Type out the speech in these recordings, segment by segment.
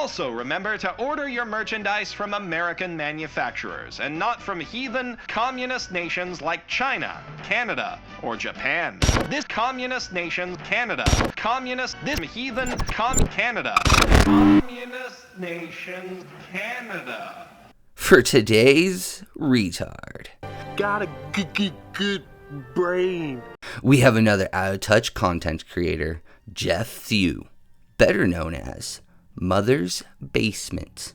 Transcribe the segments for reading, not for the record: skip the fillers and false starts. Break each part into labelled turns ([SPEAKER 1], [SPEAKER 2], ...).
[SPEAKER 1] Also, remember to order your merchandise from American manufacturers and not from heathen communist nations like China, Canada, or Japan. This communist nation, Canada, this heathen Canada, communist nation, Canada.
[SPEAKER 2] For today's retard.
[SPEAKER 3] Got a good brain.
[SPEAKER 2] We have another Out of Touch content creator, Jeff Thew, better known as Mother's Basement.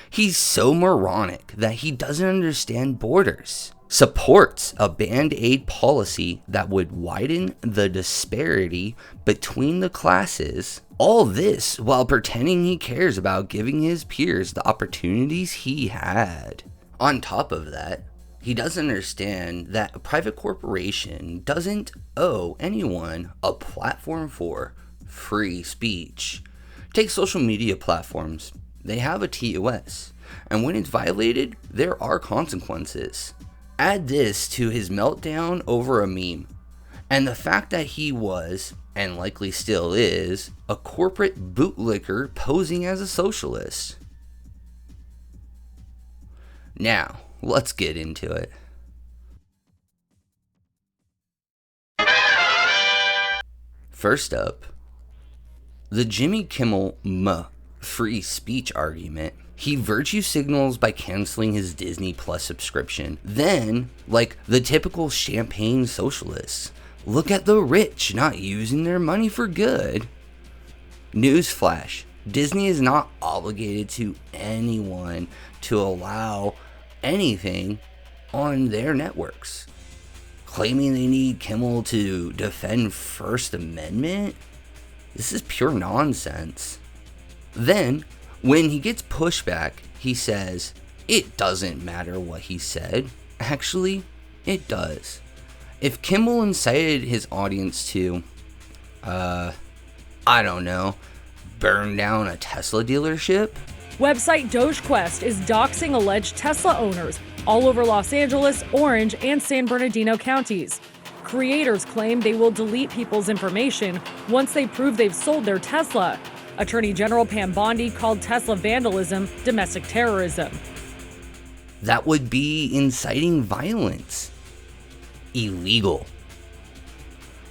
[SPEAKER 2] He's so moronic that he doesn't understand borders, supports a Band-Aid policy that would widen the disparity between the classes, all this while pretending he cares about giving his peers the opportunities he had. On top of that, he doesn't understand that a private corporation doesn't owe anyone a platform for free speech. Take social media platforms. They have a TOS, and when it's violated, there are consequences. Add this to his meltdown over a meme, and the fact that he was, and likely still is, a corporate bootlicker posing as a socialist. Now, let's get into it. First up, the Jimmy Kimmel free speech argument. He virtue signals by canceling his Disney Plus subscription. Then, like the typical champagne socialists, look at the rich not using their money for good. Newsflash, Disney is not obligated to anyone to allow anything on their networks. Claiming they need Kimmel to defend First Amendment? This is pure nonsense. Then, when he gets pushback, he says, it doesn't matter what he said. Actually, it does. If Kimmel incited his audience to, I don't know, burn down a Tesla dealership?
[SPEAKER 4] Website DogeQuest is doxing alleged Tesla owners all over Los Angeles, Orange, and San Bernardino counties. Creators claim they will delete people's information once they prove they've sold their Tesla. Attorney General Pam Bondi called Tesla vandalism domestic terrorism.
[SPEAKER 2] That would be inciting violence. Illegal.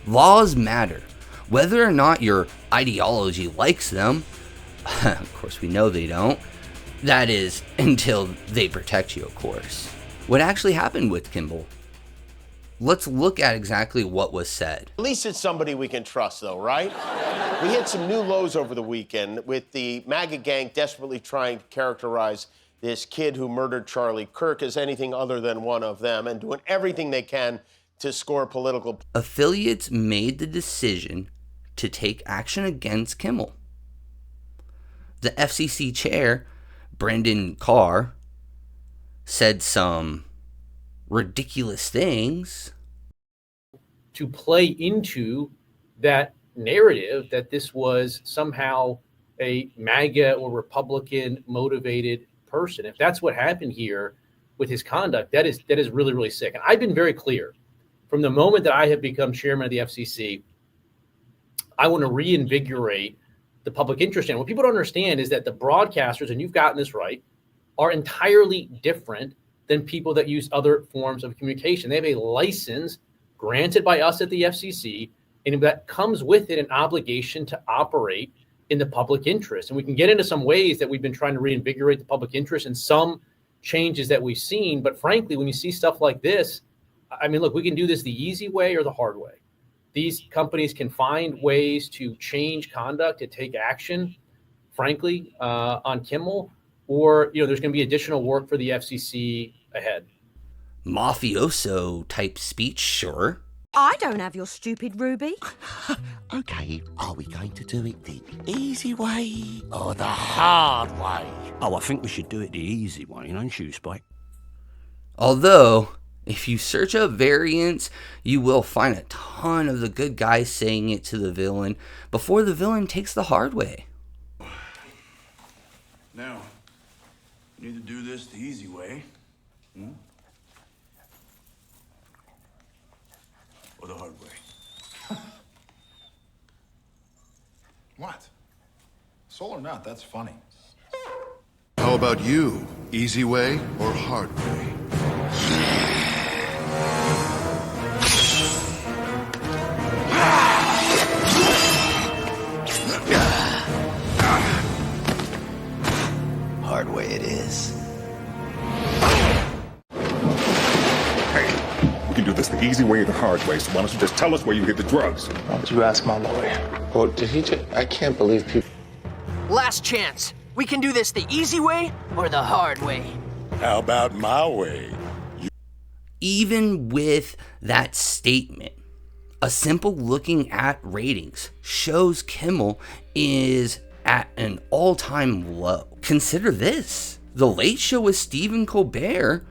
[SPEAKER 2] Laws matter, whether or not your ideology likes them. Of course, we know they don't. That is, until they protect you, of course. What actually happened with Kimmel? Let's look at exactly what was said.
[SPEAKER 3] At least it's somebody we can trust, though, right? We hit some new lows over the weekend with the MAGA gang desperately trying to characterize this kid who murdered Charlie Kirk as anything other than one of them and doing everything they can to score political.
[SPEAKER 2] Affiliates made the decision to take action against Kimmel. The FCC chair, Brendan Carr, said some ridiculous things
[SPEAKER 5] to play into that narrative that this was somehow a MAGA or Republican motivated person. If that's what happened here with his conduct, that is really, really sick. And I've been very clear from the moment that I have become chairman of the FCC, I want to reinvigorate the public interest. And what people don't understand is that the broadcasters, and you've gotten this right, are entirely different than people that use other forms of communication. They have a license granted by us at the FCC, and that comes with it an obligation to operate in the public interest. And we can get into some ways that we've been trying to reinvigorate the public interest and some changes that we've seen. But frankly, when you see stuff like this, I mean, look, we can do this the easy way or the hard way. These companies can find ways to change conduct, to take action, frankly, on Kimmel, or, there's going to be additional work for the FCC ahead.
[SPEAKER 2] Mafioso type speech, sure.
[SPEAKER 6] I don't have your stupid Ruby.
[SPEAKER 7] Okay, are we going to do it the easy way or the hard way?
[SPEAKER 8] Oh, I think we should do it the easy way, don't you, Spike?
[SPEAKER 2] Although, if you search up variants, you will find a ton of the good guys saying it to the villain before the villain takes the hard way.
[SPEAKER 9] Now, we need to do this the easy way. Or the hard way.
[SPEAKER 10] What? Solar
[SPEAKER 9] or not, that's funny.
[SPEAKER 10] How about you? Easy way or hard way?
[SPEAKER 7] Hard way it is.
[SPEAKER 11] Hey, we can do this the easy way or the hard way, so why don't you just tell us where you hid the drugs?
[SPEAKER 12] Why don't you ask my lawyer?
[SPEAKER 13] Well, did he just... I can't believe people...
[SPEAKER 14] Last chance. We can do this the easy way or the hard way.
[SPEAKER 11] How about my way?
[SPEAKER 2] Even with that statement, a simple looking at ratings shows Kimmel is at an all-time low. Consider this. The Late Show with Stephen Colbert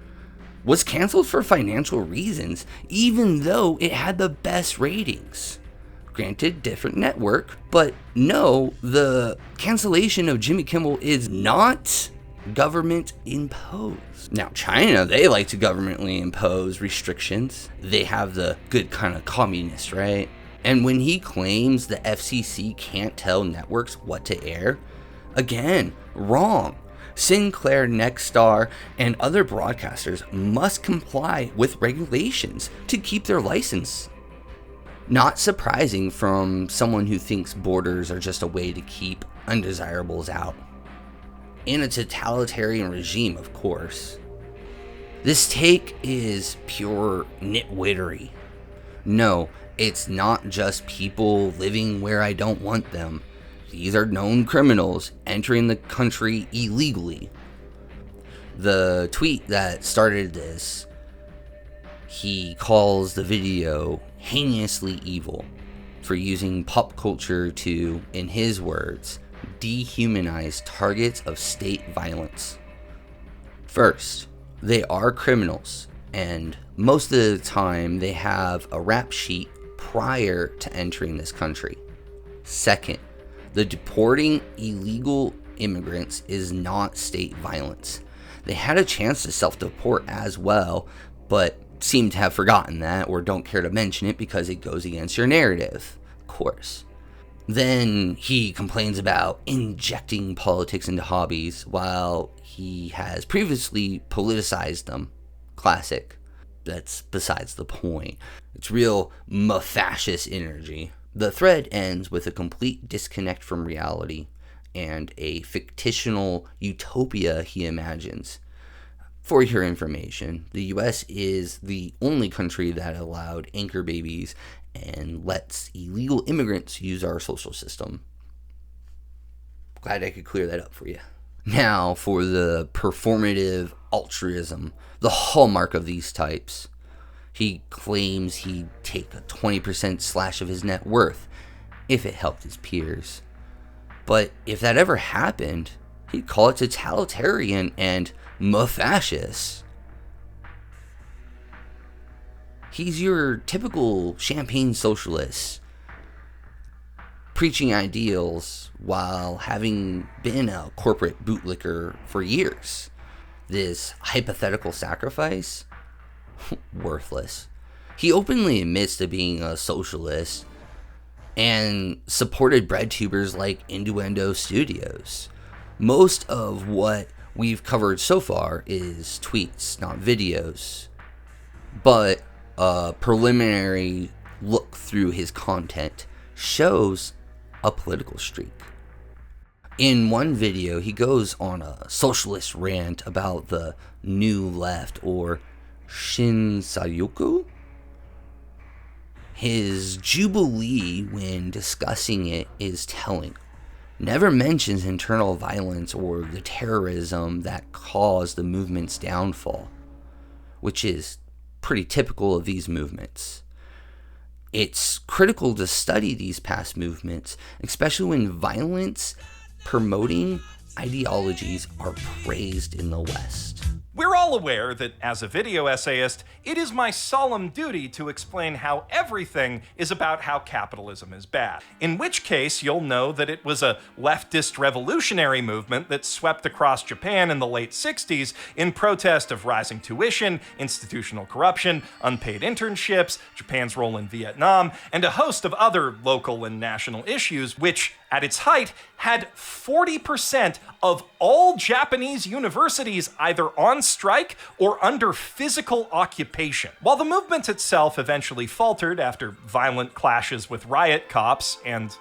[SPEAKER 2] was canceled for financial reasons, even though it had the best ratings. Granted, different network, but no, the cancellation of Jimmy Kimmel is not government imposed. Now, China, they like to governmentally impose restrictions. They have the good kind of communist, right? And when he claims the FCC can't tell networks what to air, again, wrong. Sinclair, Nexstar, and other broadcasters must comply with regulations to keep their license. Not surprising from someone who thinks borders are just a way to keep undesirables out. In a totalitarian regime, of course. This take is pure nitwittery. No, it's not just people living where I don't want them. These are known criminals entering the country illegally. The tweet that started this, he calls the video heinously evil for using pop culture to, in his words, dehumanize targets of state violence. First, they are criminals, and most of the time they have a rap sheet prior to entering this country. Second, the deporting illegal immigrants is not state violence. They had a chance to self-deport as well, but seem to have forgotten that or don't care to mention it because it goes against your narrative, of course. Then he complains about injecting politics into hobbies while he has previously politicized them. Classic. That's besides the point. It's real fascist energy. The thread ends with a complete disconnect from reality and a fictional utopia he imagines. For your information, the US is the only country that allowed anchor babies and lets illegal immigrants use our social system. Glad I could clear that up for you. Now for the performative altruism, the hallmark of these types. He claims he'd take a 20% slash of his net worth if it helped his peers. But if that ever happened, he'd call it totalitarian and fascist. He's your typical champagne socialist, preaching ideals while having been a corporate bootlicker for years. This hypothetical sacrifice? Worthless. He openly admits to being a socialist and supported bread tubers like Innuendo Studios. Most of what we've covered so far is tweets, not videos. But a preliminary look through his content shows a political streak. In one video, he goes on a socialist rant about the New Left, or Shinsayoku. His jubilee when discussing it is telling. Never mentions internal violence or the terrorism that caused the movement's downfall, which is pretty typical of these movements. It's critical to study these past movements, especially when violence promoting ideologies are praised in the West.
[SPEAKER 1] We're all well aware that as a video essayist, it is my solemn duty to explain how everything is about how capitalism is bad. In which case, you'll know that it was a leftist revolutionary movement that swept across Japan in the late 60s in protest of rising tuition, institutional corruption, unpaid internships, Japan's role in Vietnam, and a host of other local and national issues, which, at its height, had 40% of all Japanese universities either on strike or under physical occupation. While the movement itself eventually faltered after violent clashes with riot cops and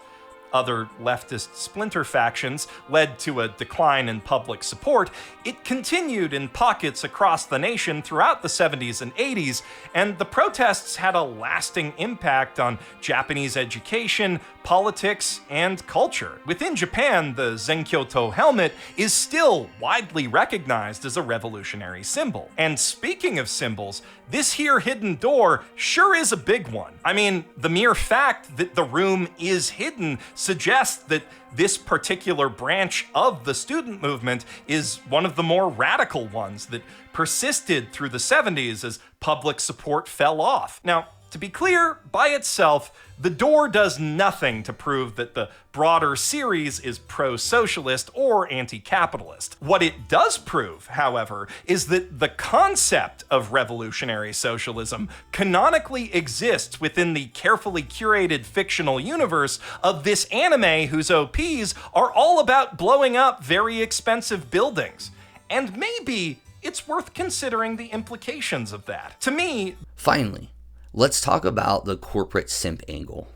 [SPEAKER 1] other leftist splinter factions led to a decline in public support, it continued in pockets across the nation throughout the 70s and 80s, and the protests had a lasting impact on Japanese education, politics, and culture. Within Japan, the Zenkyoto helmet is still widely recognized as a revolutionary symbol. And speaking of symbols, this here hidden door sure is a big one. I mean, the mere fact that the room is hidden suggests that this particular branch of the student movement is one of the more radical ones that persisted through the 70s as public support fell off. Now, to be clear, by itself, the door does nothing to prove that the broader series is pro-socialist or anti-capitalist. What it does prove, however, is that the concept of revolutionary socialism canonically exists within the carefully curated fictional universe of this anime whose OPs are all about blowing up very expensive buildings. And maybe it's worth considering the implications of that. To me,
[SPEAKER 2] finally, let's talk about the corporate simp angle.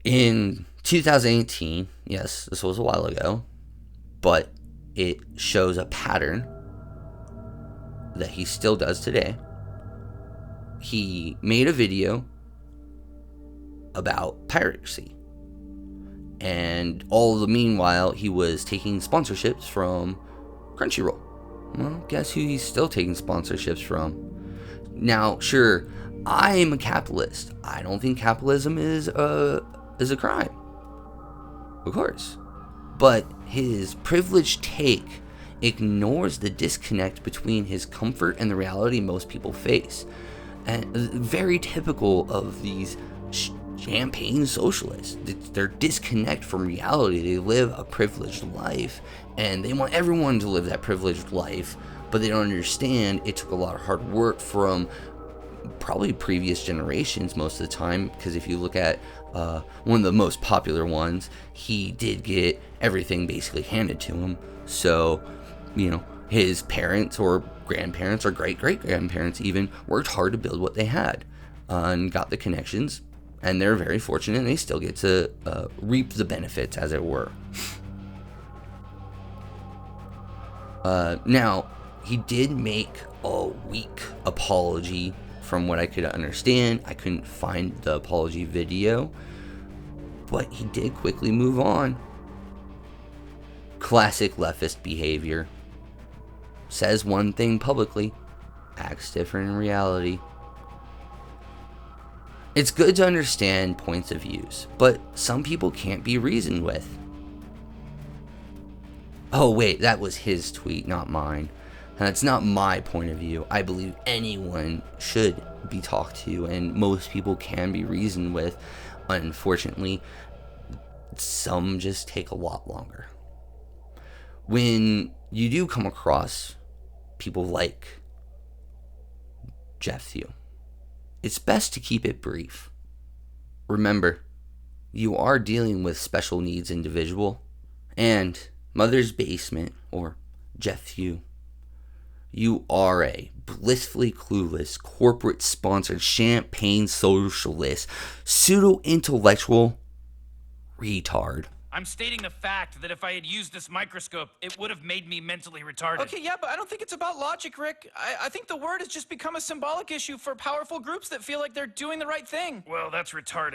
[SPEAKER 2] In 2018, yes, this was a while ago, but it shows a pattern that he still does today. He made a video about piracy. And all the meanwhile, he was taking sponsorships from Crunchyroll. Well, guess who he's still taking sponsorships from? Now, sure, I'm a capitalist. I don't think capitalism is a crime. Of course. But his privileged take ignores the disconnect between his comfort and the reality most people face. And very typical of these champagne socialists. Their disconnect from reality. They live a privileged life and they want everyone to live that privileged life, but they don't understand it took a lot of hard work from probably previous generations most of the time, because if you look at one of the most popular ones, he did get everything basically handed to him. So, his parents or grandparents or great-great-grandparents even worked hard to build what they had and got the connections, and they're very fortunate and they still get to reap the benefits, as it were. Now, he did make a weak apology. From what I could understand, I couldn't find the apology video, but he did quickly move on. Classic leftist behavior. Says one thing publicly, acts different in reality. It's good to understand points of views, but some people can't be reasoned with. Oh wait, that was his tweet, not mine. And that's not my point of view. I believe anyone should be talked to, and most people can be reasoned with. Unfortunately, some just take a lot longer. When you do come across people like Jeff Thew, it's best to keep it brief. Remember, you are dealing with special needs individual, and Mother's Basement, or Jeff Thew, you are a blissfully clueless, corporate-sponsored, champagne socialist, pseudo-intellectual retard.
[SPEAKER 15] I'm stating the fact that if I had used this microscope, it would have made me mentally retarded.
[SPEAKER 16] Okay, yeah, but I don't think it's about logic, Rick. I think the word has just become a symbolic issue for powerful groups that feel like they're doing the right thing.
[SPEAKER 15] Well, that's retarded.